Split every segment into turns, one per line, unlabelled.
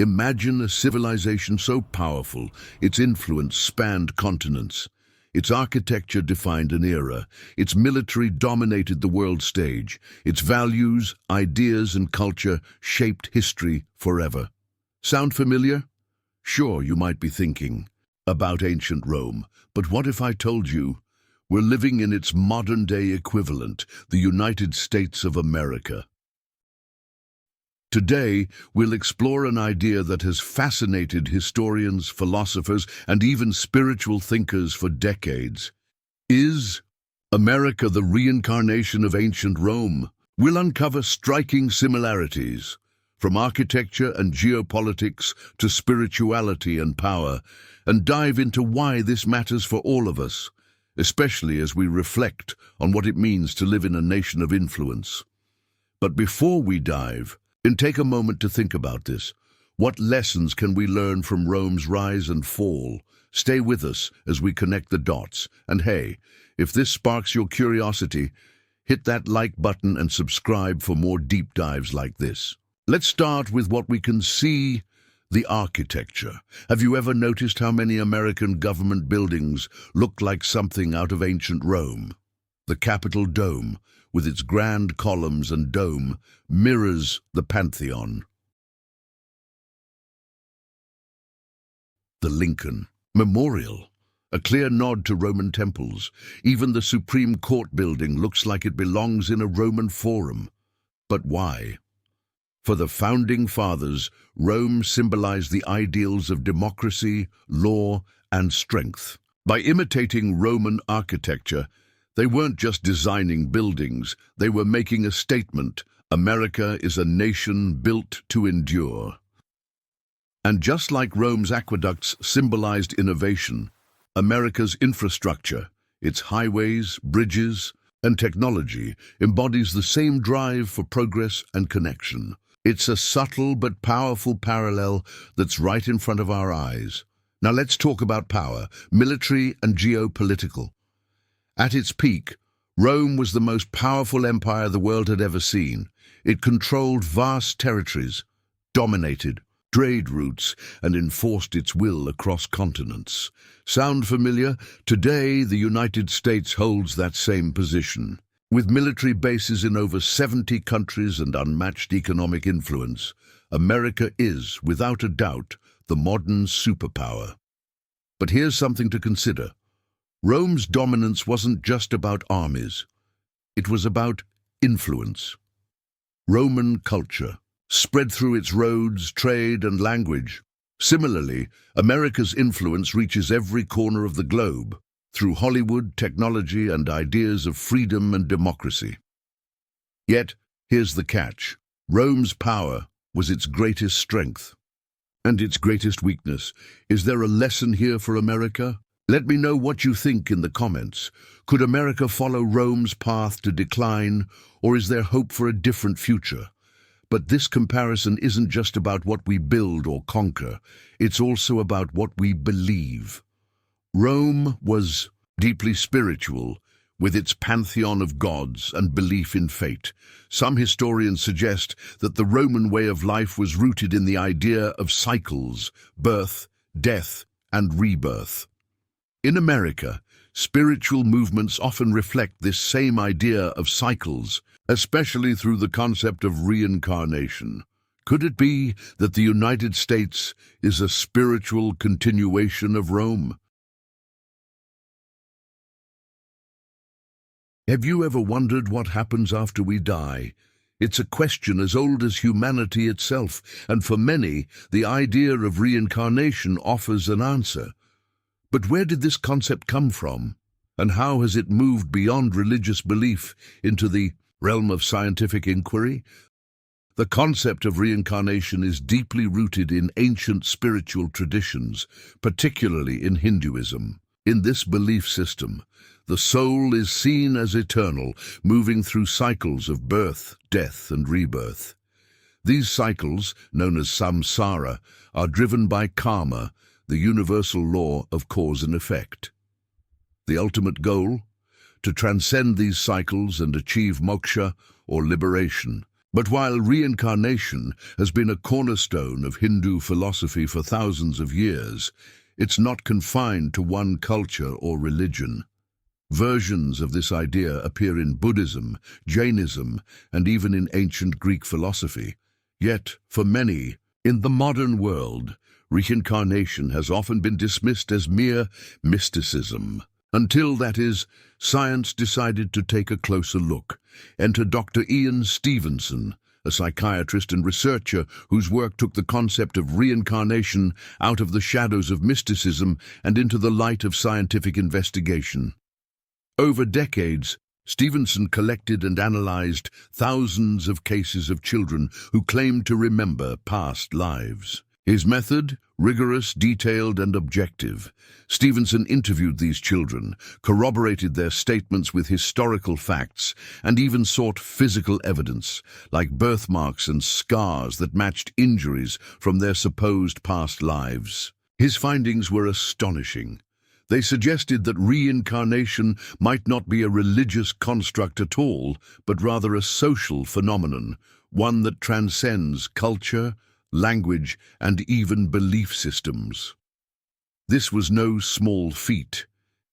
Imagine a civilization so powerful, its influence spanned continents. Its architecture defined an era. Its military dominated the world stage. Its values, ideas, and culture shaped history forever. Sound familiar? Sure, you might be thinking about ancient Rome, but what if I told you we're living in its modern-day equivalent, the United States of America? Today, we'll explore an idea that has fascinated historians, philosophers, and even spiritual thinkers for decades. Is America the reincarnation of ancient Rome? We'll uncover striking similarities, from architecture and geopolitics to spirituality and power, and dive into why this matters for all of us, especially as we reflect on what it means to live in a nation of influence. But before we dive, and take a moment to think about this. What lessons can we learn from Rome's rise and fall? Stay with us as we connect the dots. And hey, if this sparks your curiosity, hit that like button and subscribe for more deep dives like this. Let's start with what we can see, the architecture. Have you ever noticed how many American government buildings look like something out of ancient Rome? The Capitol Dome, with its grand columns and dome, mirrors the Pantheon. The Lincoln Memorial, a clear nod to Roman temples. Even the Supreme Court building looks like it belongs in a Roman forum. But why? For the Founding Fathers, Rome symbolized the ideals of democracy, law, and strength. By imitating Roman architecture, they weren't just designing buildings, they were making a statement. America is a nation built to endure. And just like Rome's aqueducts symbolized innovation, America's infrastructure, its highways, bridges, and technology embodies the same drive for progress and connection. It's a subtle but powerful parallel that's right in front of our eyes. Now let's talk about power, military and geopolitical. At its peak, Rome was the most powerful empire the world had ever seen. It controlled vast territories, dominated trade routes, and enforced its will across continents. Sound familiar? Today, the United States holds that same position. With military bases in over 70 countries and unmatched economic influence, America is, without a doubt, the modern superpower. But here's something to consider. Rome's dominance wasn't just about armies. It was about influence. Roman culture spread through its roads, trade, and language. Similarly, America's influence reaches every corner of the globe through Hollywood, technology, and ideas of freedom and democracy. Yet, here's the catch. Rome's power was its greatest strength and its greatest weakness. Is there a lesson here for America? Let me know what you think in the comments. Could America follow Rome's path to decline, or is there hope for a different future? But this comparison isn't just about what we build or conquer. It's also about what we believe. Rome was deeply spiritual, with its pantheon of gods and belief in fate. Some historians suggest that the Roman way of life was rooted in the idea of cycles, birth, death, and rebirth. In America, spiritual movements often reflect this same idea of cycles, especially through the concept of reincarnation. Could it be that the United States is a spiritual continuation of Rome? Have you ever wondered what happens after we die? It's a question as old as humanity itself, and for many, the idea of reincarnation offers an answer. But where did this concept come from? And how has it moved beyond religious belief into the realm of scientific inquiry? The concept of reincarnation is deeply rooted in ancient spiritual traditions, particularly in Hinduism. In this belief system, the soul is seen as eternal, moving through cycles of birth, death, and rebirth. These cycles, known as samsara, are driven by karma, the universal law of cause and effect. The ultimate goal? To transcend these cycles and achieve moksha, or liberation. But while reincarnation has been a cornerstone of Hindu philosophy for thousands of years, it's not confined to one culture or religion. Versions of this idea appear in Buddhism, Jainism, and even in ancient Greek philosophy. Yet, for many, in the modern world, reincarnation has often been dismissed as mere mysticism. Until, that is, science decided to take a closer look. Enter Dr. Ian Stevenson, a psychiatrist and researcher whose work took the concept of reincarnation out of the shadows of mysticism and into the light of scientific investigation. Over decades, Stevenson collected and analyzed thousands of cases of children who claimed to remember past lives. His method, rigorous, detailed, and objective. Stevenson interviewed these children, corroborated their statements with historical facts, and even sought physical evidence, like birthmarks and scars that matched injuries from their supposed past lives. His findings were astonishing. They suggested that reincarnation might not be a religious construct at all, but rather a social phenomenon, one that transcends culture, language, and even belief systems. This was no small feat.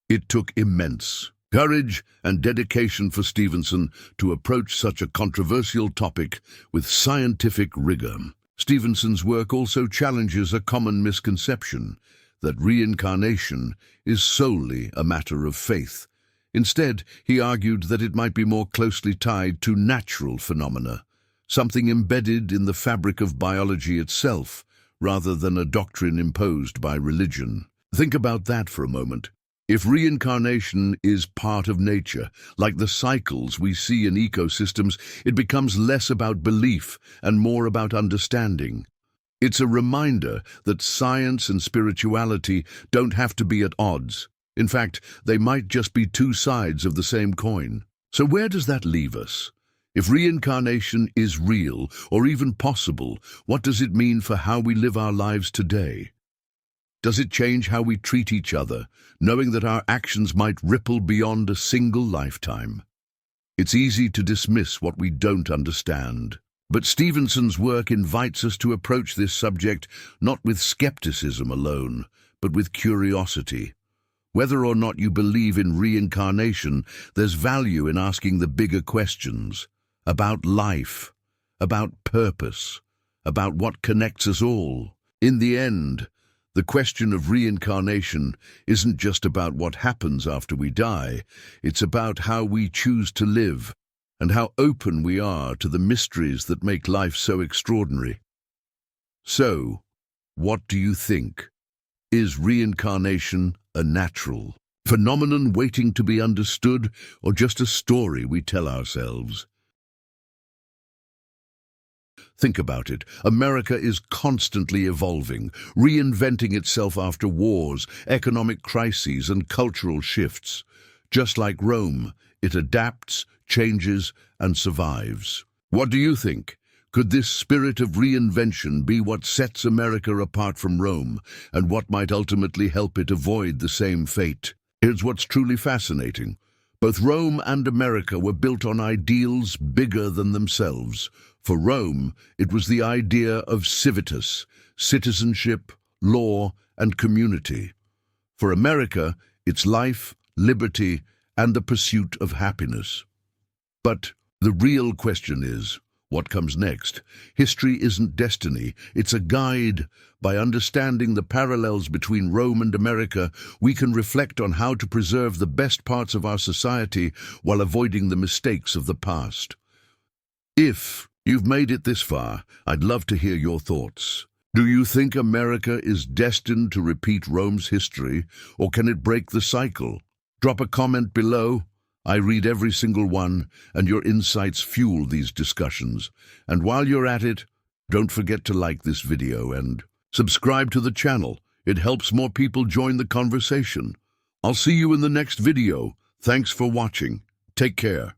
It took immense courage and dedication for Stevenson to approach such a controversial topic with scientific rigor. Stevenson's work also challenges a common misconception that reincarnation is solely a matter of faith. Instead, he argued that it might be more closely tied to natural phenomena, something embedded in the fabric of biology itself, rather than a doctrine imposed by religion. Think about that for a moment. If reincarnation is part of nature, like the cycles we see in ecosystems, it becomes less about belief and more about understanding. It's a reminder that science and spirituality don't have to be at odds. In fact, they might just be two sides of the same coin. So where does that leave us? If reincarnation is real, or even possible, what does it mean for how we live our lives today? Does it change how we treat each other, knowing that our actions might ripple beyond a single lifetime? It's easy to dismiss what we don't understand. But Stevenson's work invites us to approach this subject not with skepticism alone, but with curiosity. Whether or not you believe in reincarnation, there's value in asking the bigger questions about life, about purpose, about what connects us all. In the end, the question of reincarnation isn't just about what happens after we die. It's about how we choose to live and how open we are to the mysteries that make life so extraordinary. So, what do you think? Is reincarnation a natural phenomenon waiting to be understood, or just a story we tell ourselves? Think about it. America is constantly evolving, reinventing itself after wars, economic crises, and cultural shifts. Just like Rome, it adapts, changes, and survives. What do you think? Could this spirit of reinvention be what sets America apart from Rome, and what might ultimately help it avoid the same fate? Here's what's truly fascinating. Both Rome and America were built on ideals bigger than themselves. For Rome, it was the idea of civitas, citizenship, law, and community. For America, it's life, liberty, and the pursuit of happiness. But the real question is, what comes next? History isn't destiny, it's a guide. By understanding the parallels between Rome and America, we can reflect on how to preserve the best parts of our society while avoiding the mistakes of the past. If you've made it this far, I'd love to hear your thoughts. Do you think America is destined to repeat Rome's history, or can it break the cycle? Drop a comment below. I read every single one, and your insights fuel these discussions. And while you're at it, don't forget to like this video and subscribe to the channel. It helps more people join the conversation. I'll see you in the next video. Thanks for watching. Take care.